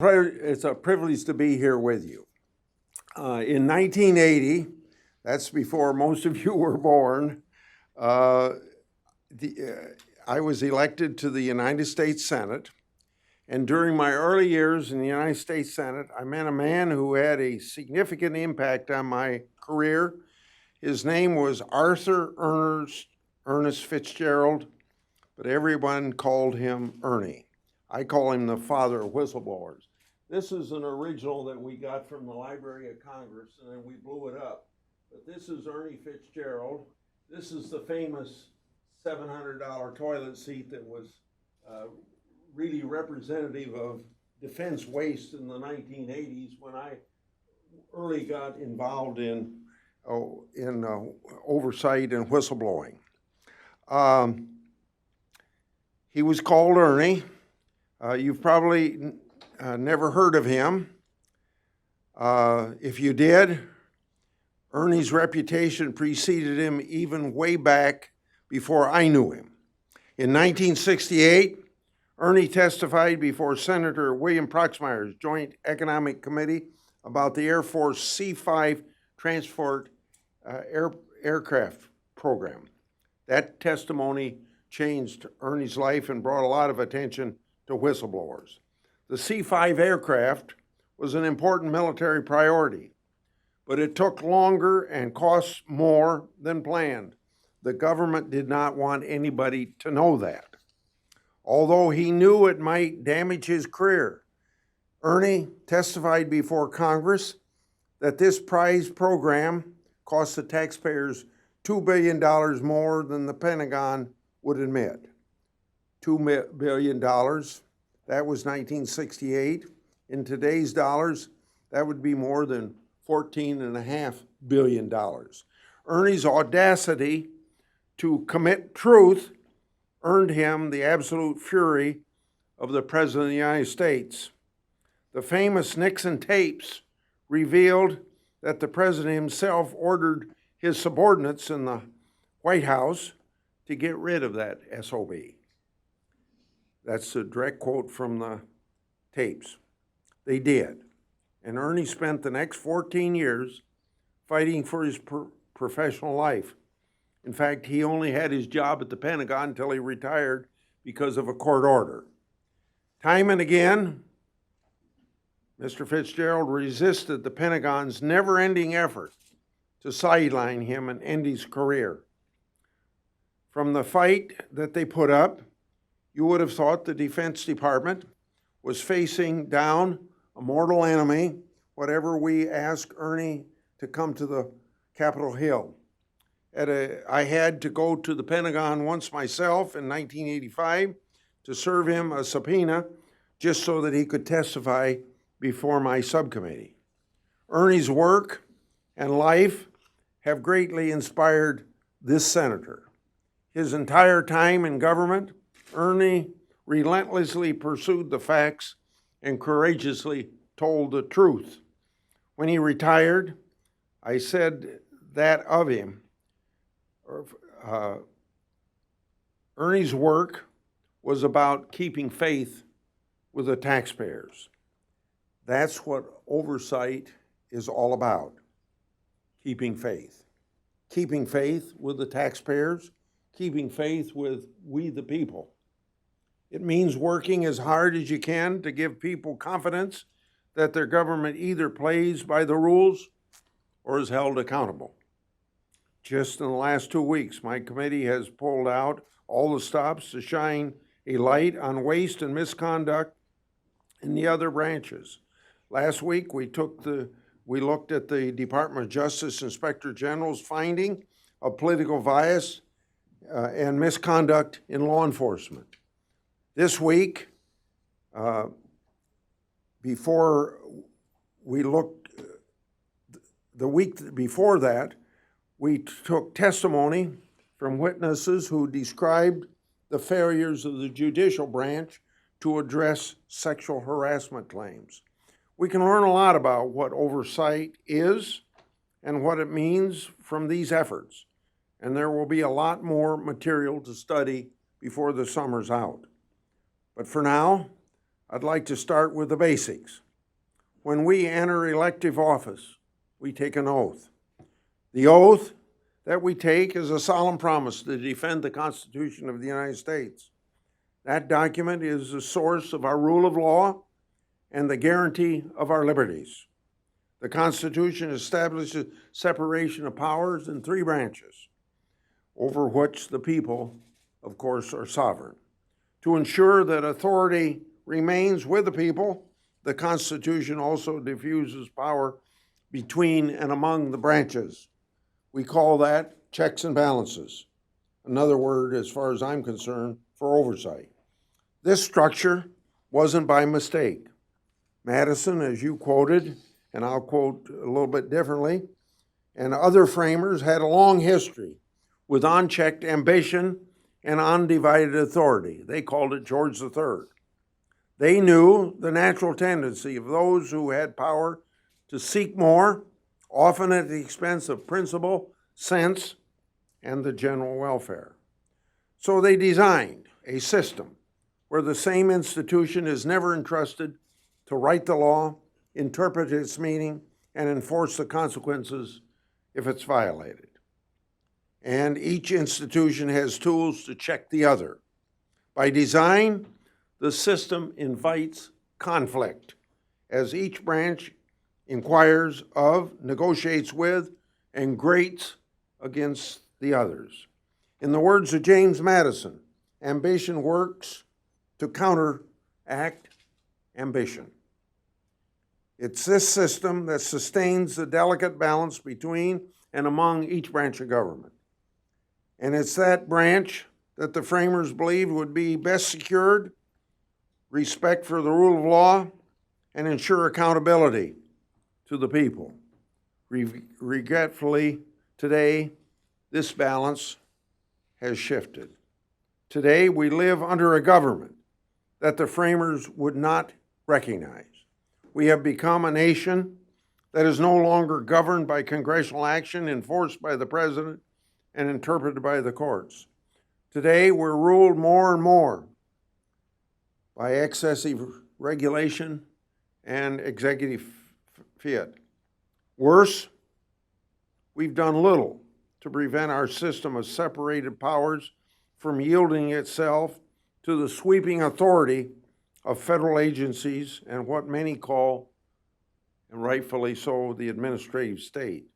It's a privilege to be here with you. In 1980, that's before most of you were born, I was elected to the United States Senate. And during my early years in the United States Senate, I met a man who had a significant impact on my career. His name was Arthur Ernest Fitzgerald, but everyone called him Ernie. I call him the father of whistleblowers. This is an original that we got from the Library of Congress, and then we blew it up. But this is Ernie Fitzgerald. This is the famous $700 toilet seat that was really representative of defense waste in the 1980s when I early got involved in oversight and whistleblowing. He was called Ernie. You've probably never heard of him. If you did, Ernie's reputation preceded him even way back before I knew him. In 1968, Ernie testified before Senator William Proxmire's Joint Economic Committee about the Air Force C-5 transport aircraft program. That testimony changed Ernie's life and brought a lot of attention to whistleblowers. The C-5 aircraft was an important military priority, but it took longer and cost more than planned. The government did not want anybody to know that. Although he knew it might damage his career, Ernie testified before Congress that this prize program cost the taxpayers $2 billion more than the Pentagon would admit. $2 billion, that was 1968. In today's dollars, that would be more than $14.5 billion. Ernie's audacity to commit truth earned him the absolute fury of the President of the United States. The famous Nixon tapes revealed that the President himself ordered his subordinates in the White House to get rid of that SOB. That's a direct quote from the tapes. They did. And Ernie spent the next 14 years fighting for his professional life. In fact, he only had his job at the Pentagon until he retired because of a court order. Time and again, Mr. Fitzgerald resisted the Pentagon's never-ending effort to sideline him and end his career. From the fight that they put up, you would have thought the Defense Department was facing down a mortal enemy, whatever we ask Ernie to come to the Capitol Hill. I had to go to the Pentagon once myself in 1985 to serve him a subpoena just so that he could testify before my subcommittee. Ernie's work and life have greatly inspired this senator. His entire time in government, Ernie relentlessly pursued the facts and courageously told the truth. When he retired, I said that of him. Ernie's work was about keeping faith with the taxpayers. That's what oversight is all about, keeping faith. Keeping faith with the taxpayers, keeping faith with we the people. It means working as hard as you can to give people confidence that their government either plays by the rules or is held accountable. Just in the last 2 weeks, my committee has pulled out all the stops to shine a light on waste and misconduct in the other branches. Last week, we looked at the Department of Justice Inspector General's finding of political bias and misconduct in law enforcement. This week, before we looked, the week before that, we took testimony from witnesses who described the failures of the judicial branch to address sexual harassment claims. We can learn a lot about what oversight is and what it means from these efforts, and there will be a lot more material to study before the summer's out. But for now, I'd like to start with the basics. When we enter elective office, we take an oath. The oath that we take is a solemn promise to defend the Constitution of the United States. That document is the source of our rule of law and the guarantee of our liberties. The Constitution establishes separation of powers in 3 branches, over which the people, of course, are sovereign. To ensure that authority remains with the people, the Constitution also diffuses power between and among the branches. We call that checks and balances. Another word, as far as I'm concerned, for oversight. This structure wasn't by mistake. Madison, as you quoted, and I'll quote a little bit differently, and other framers had a long history with unchecked ambition and undivided authority. They called it George III. They knew the natural tendency of those who had power to seek more, often at the expense of principle, sense, and the general welfare. So they designed a system where the same institution is never entrusted to write the law, interpret its meaning, and enforce the consequences if it's violated. And each institution has tools to check the other. By design, the system invites conflict, as each branch inquires of, negotiates with, and grates against the others. In the words of James Madison, ambition works to counteract ambition. It's this system that sustains the delicate balance between and among each branch of government. And it's that branch that the framers believed would be best secured, respect for the rule of law, and ensure accountability to the people. Regretfully, today, this balance has shifted. Today, we live under a government that the framers would not recognize. We have become a nation that is no longer governed by congressional action enforced by the president and interpreted by the courts. Today, we're ruled more and more by excessive regulation and executive fiat. Worse, we've done little to prevent our system of separated powers from yielding itself to the sweeping authority of federal agencies and what many call, and rightfully so, the administrative state.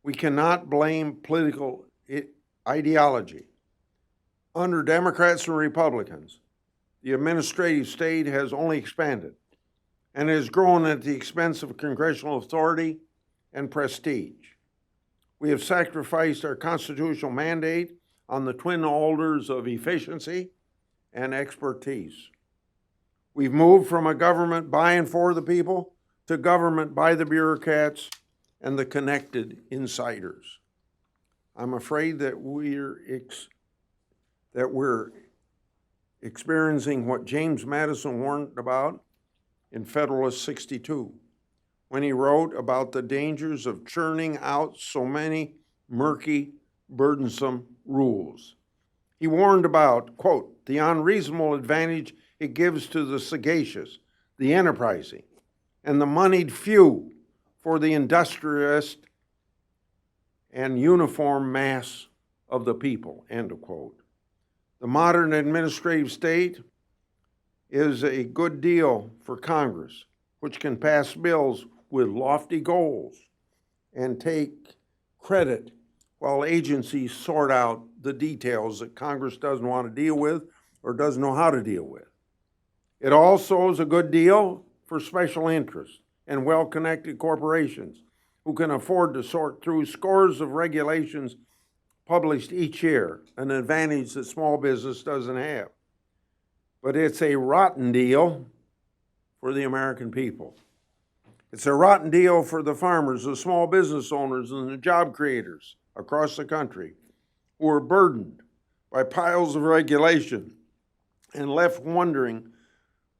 We cannot blame political ideology. Under Democrats and Republicans, the administrative state has only expanded and has grown at the expense of congressional authority and prestige. We have sacrificed our constitutional mandate on the twin altars of efficiency and expertise. We've moved from a government by and for the people to government by the bureaucrats and the connected insiders. I'm afraid that we're experiencing what James Madison warned about in Federalist 62, when he wrote about the dangers of churning out so many murky, burdensome rules. He warned about, quote, the unreasonable advantage it gives to the sagacious, the enterprising, and the moneyed few for the industrialist and uniform mass of the people, end of quote. The modern administrative state is a good deal for Congress, which can pass bills with lofty goals and take credit while agencies sort out the details that Congress doesn't want to deal with or doesn't know how to deal with. It also is a good deal for special interests and well-connected corporations who can afford to sort through scores of regulations published each year, an advantage that small business doesn't have. But it's a rotten deal for the American people. It's a rotten deal for the farmers, the small business owners, and the job creators across the country who are burdened by piles of regulation and left wondering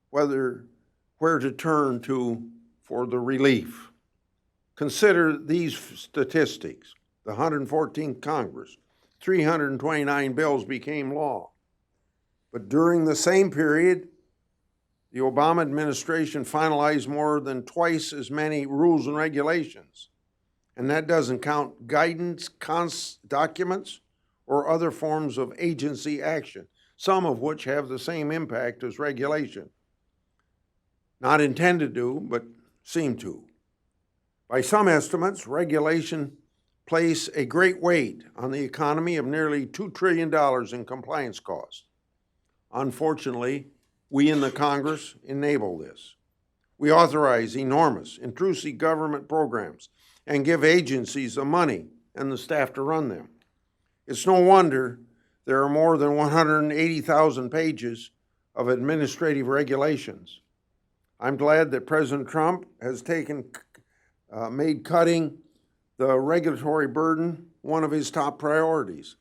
where to turn to for the relief. Consider these statistics. The 114th Congress, 329 bills became law. But during the same period, the Obama administration finalized more than twice as many rules and regulations, and that doesn't count guidance, documents, or other forms of agency action, some of which have the same impact as regulation. Not intended to, but seem to. By some estimates, regulation place a great weight on the economy of nearly $2 trillion in compliance costs. Unfortunately, we in the Congress enable this. We authorize enormous, intrusive government programs and give agencies the money and the staff to run them. It's no wonder there are more than 180,000 pages of administrative regulations. I'm glad that President Trump has made cutting the regulatory burden one of his top priorities.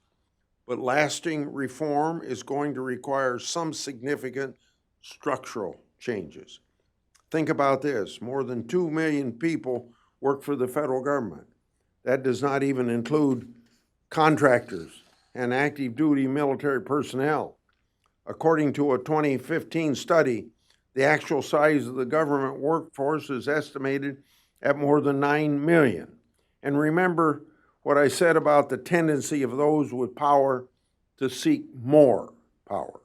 But lasting reform is going to require some significant structural changes. Think about this. More than 2 million people work for the federal government. That does not even include contractors and active duty military personnel. According to a 2015 study, the actual size of the government workforce is estimated at more than 9 million. And remember what I said about the tendency of those with power to seek more power.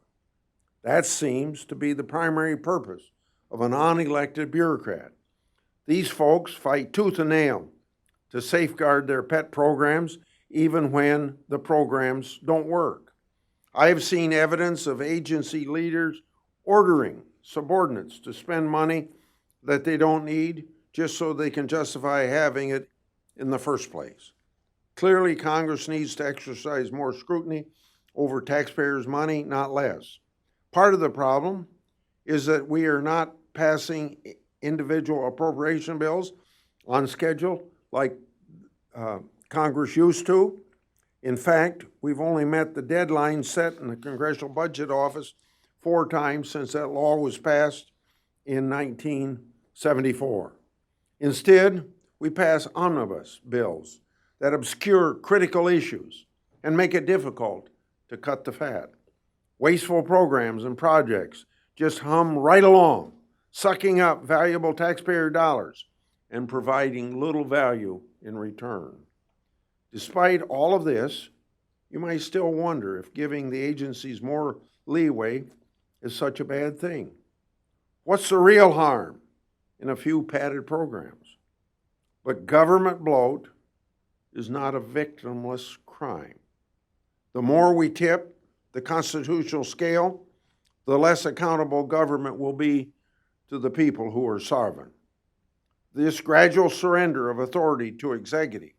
That seems to be the primary purpose of an unelected bureaucrat. These folks fight tooth and nail to safeguard their pet programs, even when the programs don't work. I have seen evidence of agency leaders ordering subordinates to spend money that they don't need just so they can justify having it in the first place. Clearly, Congress needs to exercise more scrutiny over taxpayers' money, not less. Part of the problem is that we are not passing individual appropriation bills on schedule like Congress used to. In fact, we've only met the deadline set in the Congressional Budget Office 4 times since that law was passed in 1974. Instead, we pass omnibus bills that obscure critical issues and make it difficult to cut the fat. Wasteful programs and projects just hum right along, sucking up valuable taxpayer dollars and providing little value in return. Despite all of this, you might still wonder if giving the agencies more leeway is such a bad thing. What's the real harm in a few padded programs? But government bloat is not a victimless crime. The more we tip the constitutional scale, the less accountable government will be to the people who are sovereign. This gradual surrender of authority to executive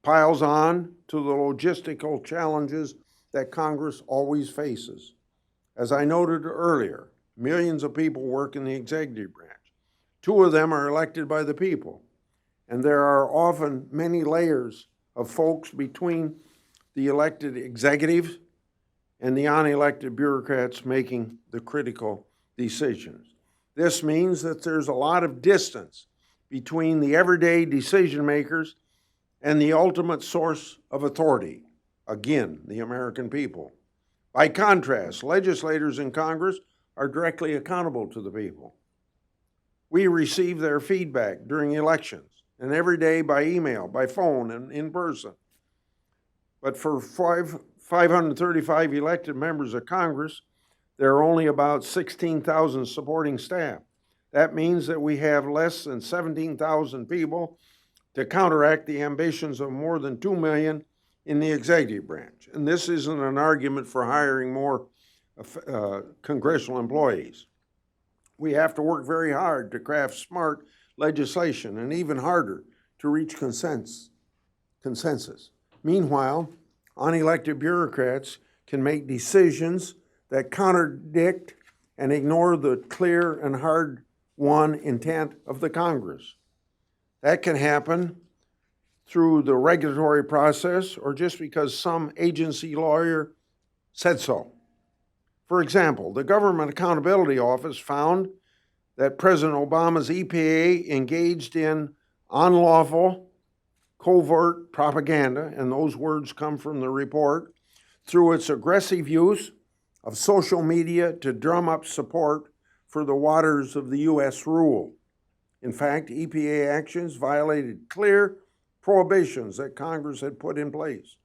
piles on to the logistical challenges that Congress always faces. As I noted earlier, millions of people work in the executive branch. 2 of them are elected by the people, and there are often many layers of folks between the elected executives and the unelected bureaucrats making the critical decisions. This means that there's a lot of distance between the everyday decision makers and the ultimate source of authority, again, the American people. By contrast, legislators in Congress are directly accountable to the people. We receive their feedback during elections and every day by email, by phone, and in person. But for 535 elected members of Congress, there are only about 16,000 supporting staff. That means that we have less than 17,000 people to counteract the ambitions of more than 2 million in the executive branch. And this isn't an argument for hiring more congressional employees. We have to work very hard to craft smart legislation and even harder to reach consensus. Meanwhile, unelected bureaucrats can make decisions that contradict and ignore the clear and hard-won intent of the Congress. That can happen through the regulatory process or just because some agency lawyer said so. For example, the Government Accountability Office found that President Obama's EPA engaged in unlawful, covert propaganda, and those words come from the report, through its aggressive use of social media to drum up support for the waters of the U.S. rule. In fact, EPA actions violated clear prohibitions that Congress had put in place.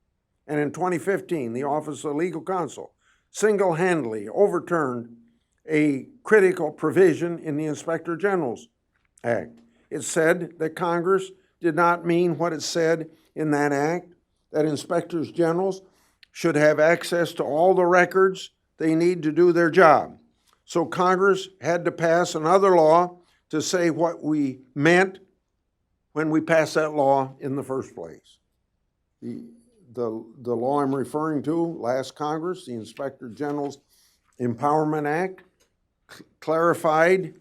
And in 2015, the Office of Legal Counsel single-handedly overturned a critical provision in the Inspector General's Act. It said that Congress did not mean what it said in that act, that inspectors generals should have access to all the records they need to do their job. So Congress had to pass another law to say what we meant when we passed that law in the first place. The law I'm referring to, last Congress, the Inspector General's Empowerment Act, clarified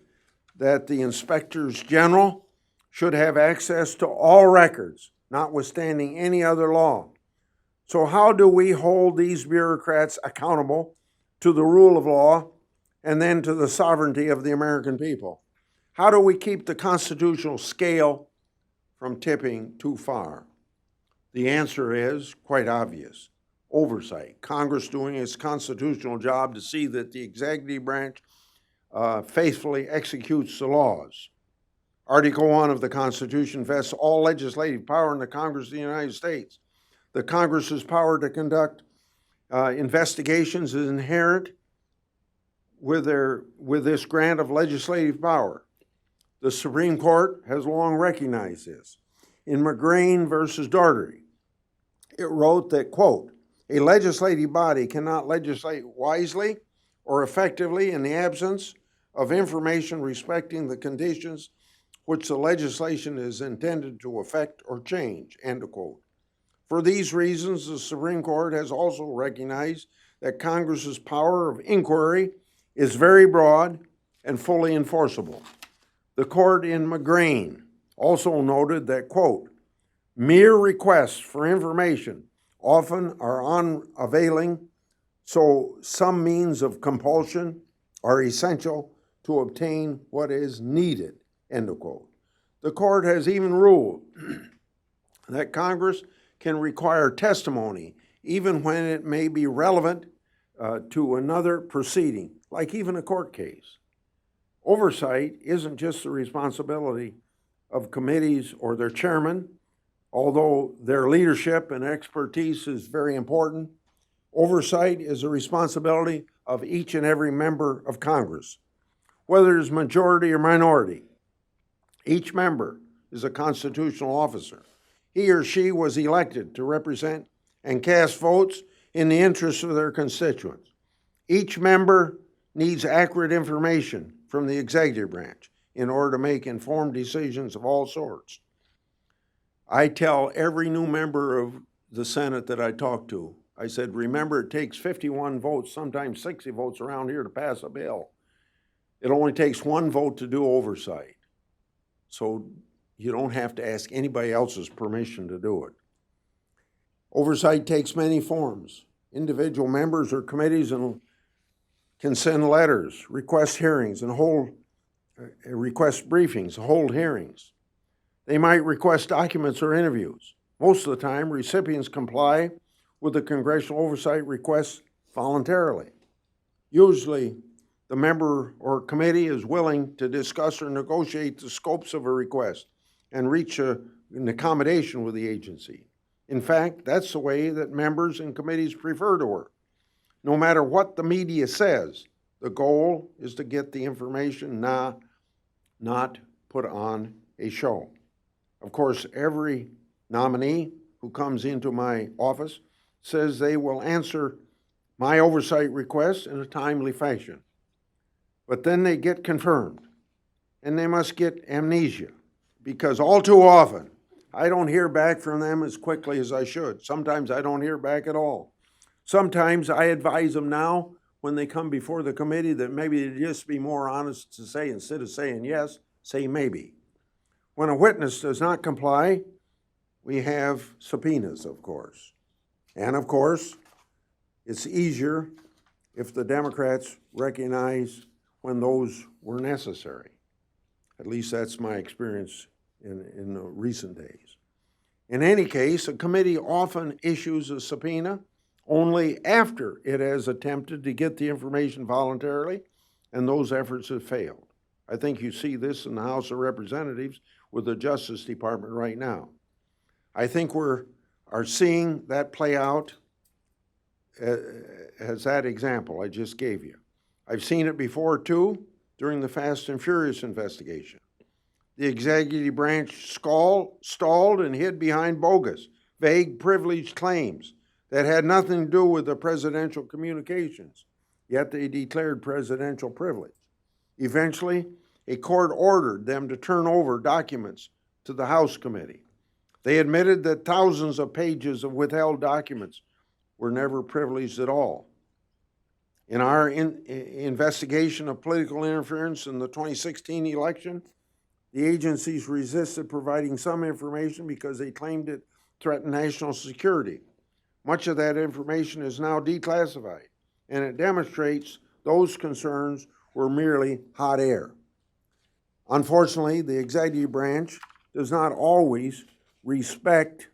that the inspectors general should have access to all records, notwithstanding any other law. So how do we hold these bureaucrats accountable to the rule of law and then to the sovereignty of the American people? How do we keep the constitutional scale from tipping too far? The answer is quite obvious: oversight. Congress doing its constitutional job to see that the executive branch faithfully executes the laws. Article 1 of the Constitution vests all legislative power in the Congress of the United States. The Congress's power to conduct investigations is inherent with this grant of legislative power. The Supreme Court has long recognized this. In McGrain versus Daugherty, it wrote that, quote, "A legislative body cannot legislate wisely or effectively in the absence of information respecting the conditions which the legislation is intended to affect or change," end of quote. For these reasons, the Supreme Court has also recognized that Congress's power of inquiry is very broad and fully enforceable. The court in McGrain also noted that, quote, "Mere requests for information often are unavailing, so some means of compulsion are essential to obtain what is needed," end of quote. The court has even ruled that Congress can require testimony even when it may be relevant to another proceeding, like even a court case. Oversight isn't just the responsibility of committees or their chairman, although their leadership and expertise is very important. Oversight is a responsibility of each and every member of Congress, whether it's majority or minority. Each member is a constitutional officer. He or she was elected to represent and cast votes in the interests of their constituents. Each member needs accurate information from the executive branch in order to make informed decisions of all sorts. I tell every new member of the Senate that I talk to, I said, remember, it takes 51 votes, sometimes 60 votes around here to pass a bill. It only takes one vote to do oversight. So you don't have to ask anybody else's permission to do it. Oversight takes many forms. Individual members or committees can send letters, request hearings, and request briefings, hold hearings. They might request documents or interviews. Most of the time, recipients comply with the congressional oversight request voluntarily. Usually, the member or committee is willing to discuss or negotiate the scopes of a request and reach an accommodation with the agency. In fact, that's the way that members and committees prefer to work. No matter what the media says, the goal is to get the information, not put on a show. Of course, every nominee who comes into my office says they will answer my oversight request in a timely fashion. But then they get confirmed, and they must get amnesia, because all too often, I don't hear back from them as quickly as I should. Sometimes I don't hear back at all. Sometimes I advise them now when they come before the committee that maybe they'd just be more honest to say, instead of saying yes, say maybe. When a witness does not comply, we have subpoenas, of course. And of course, it's easier if the Democrats recognize when those were necessary. At least that's my experience in the recent days. In any case, a committee often issues a subpoena only after it has attempted to get the information voluntarily and those efforts have failed. I think you see this in the House of Representatives with the Justice Department right now. I think we are seeing that play out as that example I just gave you. I've seen it before, too, during the Fast and Furious investigation. The executive branch stalled and hid behind bogus, vague, privileged claims that had nothing to do with the presidential communications, yet they declared presidential privilege. Eventually, a court ordered them to turn over documents to the House committee. They admitted that thousands of pages of withheld documents were never privileged at all. In our investigation of political interference in the 2016 election, the agencies resisted providing some information because they claimed it threatened national security. Much of that information is now declassified, and it demonstrates those concerns were merely hot air. Unfortunately, the executive branch does not always respect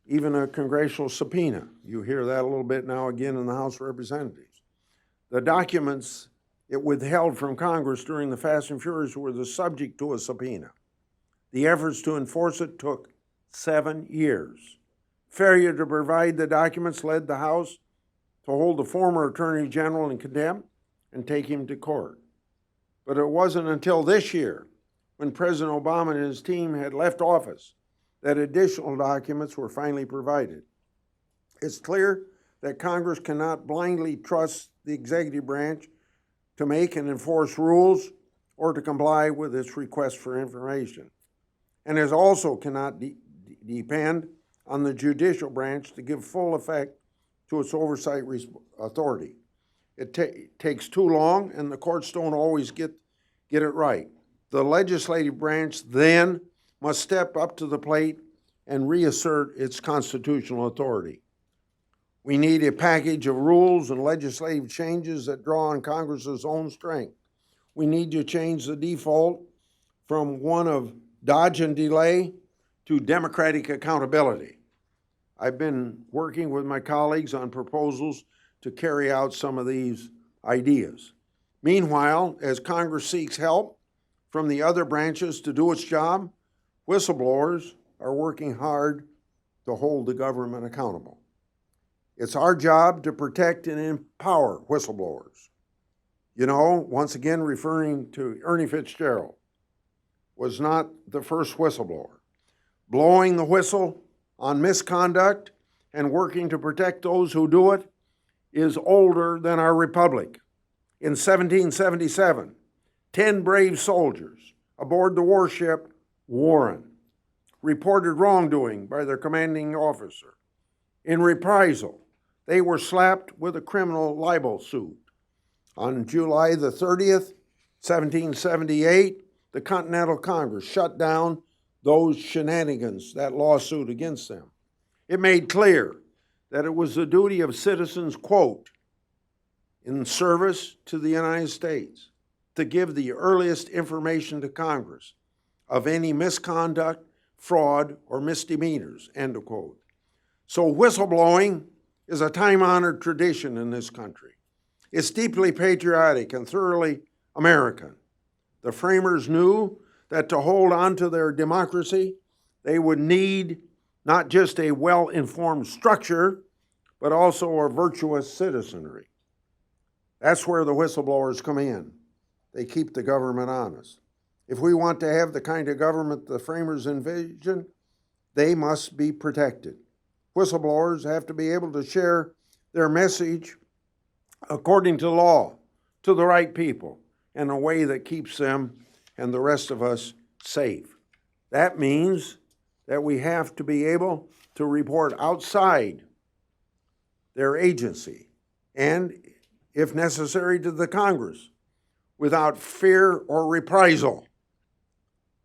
even a congressional subpoena. You hear that a little bit now again in the House of Representatives. The documents it withheld from Congress during the Fast and Furious were the subject to a subpoena. The efforts to enforce it took 7 years. Failure to provide the documents led the House to hold the former Attorney General in contempt and take him to court. But it wasn't until this year, when President Obama and his team had left office, that additional documents were finally provided. It's clear that Congress cannot blindly trust the executive branch to make and enforce rules or to comply with its request for information. And it also cannot depend on the judicial branch to give full effect to its oversight authority. It takes too long, and the courts don't always get it right. The legislative branch then must step up to the plate and reassert its constitutional authority. We need a package of rules and legislative changes that draw on Congress's own strength. We need to change the default from one of dodge and delay to democratic accountability. I've been working with my colleagues on proposals to carry out some of these ideas. Meanwhile, as Congress seeks help from the other branches to do its job, whistleblowers are working hard to hold the government accountable. It's our job to protect and empower whistleblowers. You know, once again, referring to Ernie Fitzgerald, was not the first whistleblower. Blowing the whistle on misconduct and working to protect those who do it is older than our republic. In 1777, 10 brave soldiers aboard the warship Warren reported wrongdoing by their commanding officer. In reprisal, they were slapped with a criminal libel suit. On July the 30th, 1778, the Continental Congress shut down those shenanigans, that lawsuit against them. It made clear that it was the duty of citizens, quote, in service to the United States, to give the earliest information to Congress of any misconduct, fraud, or misdemeanors, end of quote. So whistleblowing is a time-honored tradition in this country. It's deeply patriotic and thoroughly American. The framers knew that to hold on to their democracy, they would need not just a well-informed structure, but also a virtuous citizenry. That's where the whistleblowers come in. They keep the government honest. If we want to have the kind of government the framers envisioned, they must be protected. Whistleblowers have to be able to share their message according to law, to the right people, in a way that keeps them and the rest of us safe. That means that we have to be able to report outside their agency and, if necessary, to the Congress without fear or reprisal.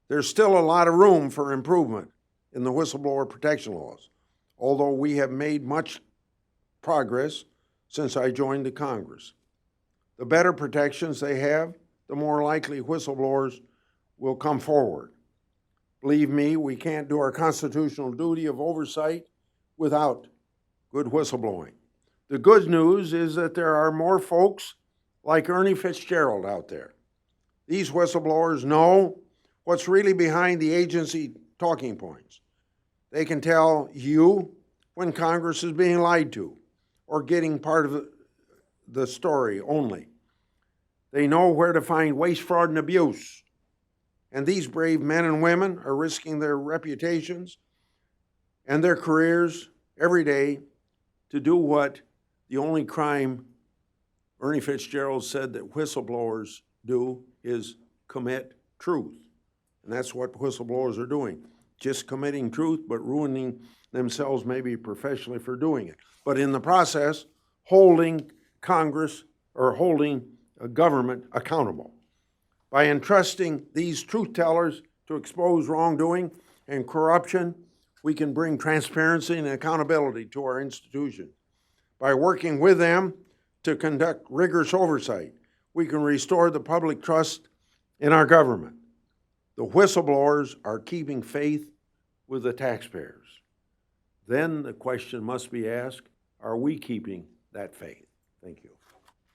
There's still a lot of room for improvement in the whistleblower protection laws, although we have made much progress since I joined the Congress. The better protections they have, the more likely whistleblowers will come forward. Believe me, we can't do our constitutional duty of oversight without good whistleblowing. The good news is that there are more folks like Ernie Fitzgerald out there. These whistleblowers know what's really behind the agency talking points. They can tell you when Congress is being lied to or getting part of the story only. They know where to find waste, fraud, and abuse. And these brave men and women are risking their reputations and their careers every day to do what the only crime Ernie Fitzgerald said that whistleblowers do is commit truth. And that's what whistleblowers are doing. Just committing truth, but ruining themselves maybe professionally for doing it. But in the process, holding Congress or holding a government accountable. By entrusting these truth tellers to expose wrongdoing and corruption, we can bring transparency and accountability to our institution. By working with them to conduct rigorous oversight, we can restore the public trust in our government. The whistleblowers are keeping faith with the taxpayers. Then the question must be asked, are we keeping that faith? Thank you.